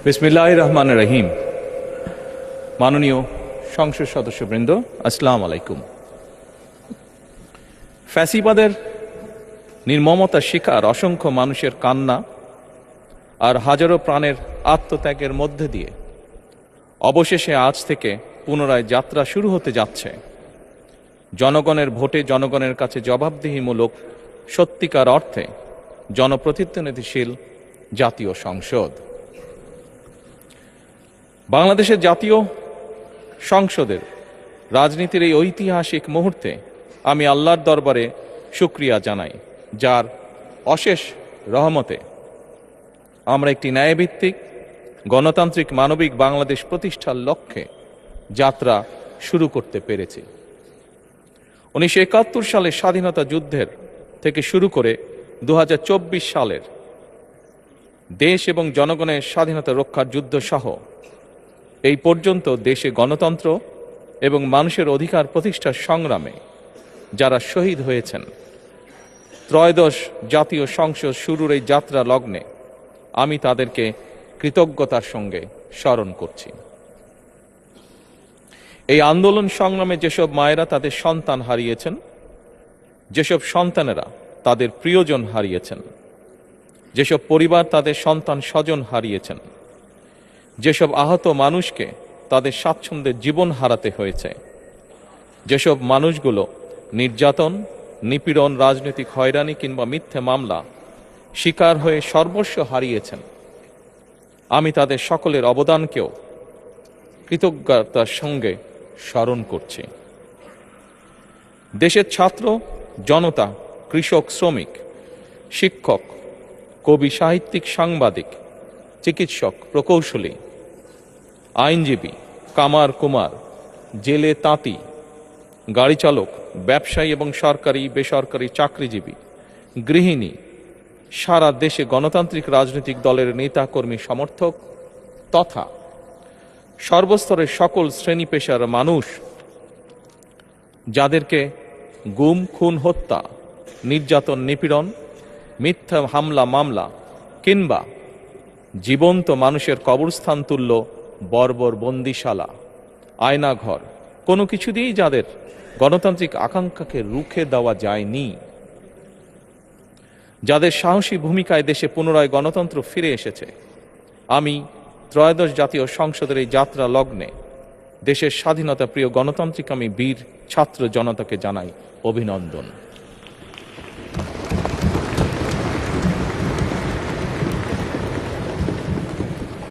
বিসমিল্লাহির রহমানির রহিম। মাননীয় সংসদ সদস্যবৃন্দ, আসসালামু আলাইকুম। ফ্যাসিবাদের নির্মমতার শিকার অসংখ্য মানুষের কান্না আর হাজারো প্রাণের আত্মত্যাগের মধ্যে দিয়ে অবশেষে আজ থেকে পুনরায় যাত্রা শুরু হতে যাচ্ছে জনগণের ভোটে জনগণের কাছে জবাবদিহিমূলক সত্যিকার অর্থে জনপ্রতিনিধিশীল জাতীয় সংসদ। বাংলাদেশের জাতীয় সংসদের রাজনীতির এই ঐতিহাসিক মুহূর্তে আমি আল্লাহর দরবারে শুকরিয়া জানাই, যার অশেষ রহমতে আমরা একটি ন্যায়ভিত্তিক গণতান্ত্রিক মানবিক বাংলাদেশ প্রতিষ্ঠার লক্ষ্যে যাত্রা শুরু করতে পেরেছি। 1971 সালের স্বাধীনতা যুদ্ধের থেকে শুরু করে 2024 সালের দেশ এবং জনগণের স্বাধীনতা রক্ষার যুদ্ধ সহ এই পর্যন্ত দেশে গণতন্ত্র এবং মানুষের অধিকার প্রতিষ্ঠার সংগ্রামে যারা শহীদ হয়েছেন, ত্রয়োদশ জাতীয় সংসদ শুরুর এই যাত্রা লগ্নে আমি তাদেরকে কৃতজ্ঞতার সঙ্গে স্মরণ করছি। এই আন্দোলন সংগ্রামে যেসব মায়েরা তাদের সন্তান হারিয়েছেন, যেসব সন্তানেরা তাদের প্রিয়জন হারিয়েছেন, যেসব পরিবার তাদের সন্তান স্বজন হারিয়েছেন, যেসব আহত মানুষকে তাদের স্বাচ্ছন্দ্যের জীবন হারাতে হয়েছে, যেসব মানুষগুলো নির্যাতন, নিপীড়ন, রাজনৈতিক হয়রানি কিংবা মিথ্যে মামলা শিকার হয়ে সর্বস্ব হারিয়েছেন, আমি তাদের সকলের অবদানকেও কৃতজ্ঞতার সঙ্গে স্মরণ করছি। দেশের ছাত্র জনতা, কৃষক, শ্রমিক, শিক্ষক, কবি, সাহিত্যিক, সাংবাদিক, চিকিৎসক, প্রকৌশলী, আইনজীবী, কামার কুমার, জেলে তাঁতি, গাড়ি চালক, ব্যবসায়ী এবং সরকারি বেসরকারি চাকরিজীবী, গৃহিণী, সারা দেশে গণতান্ত্রিক রাজনৈতিক দলের নেতা কর্মী সমর্থক তথা সর্বস্তরের সকল শ্রেণী পেশার মানুষ যাদেরকে গুম, খুন, হত্যা, নির্যাতন, নিপীড়ন, মিথ্যা হামলা মামলা কিংবা জীবন্ত মানুষের কবরস্থান তুল্য বর্বর বন্দিশালা, আয়নাঘর, কোনো কিছু দিয়েই যাদের গণতান্ত্রিক আকাঙ্ক্ষাকে রুখে দেওয়া যায়নি, যাদের সাহসী ভূমিকায় দেশে পুনরায় গণতন্ত্র ফিরে এসেছে, আমি ত্রয়োদশ জাতীয় সংসদের এই যাত্রা লগ্নে দেশের স্বাধীনতা প্রিয় গণতান্ত্রিক আমি বীর ছাত্র জনতাকে জানাই অভিনন্দন।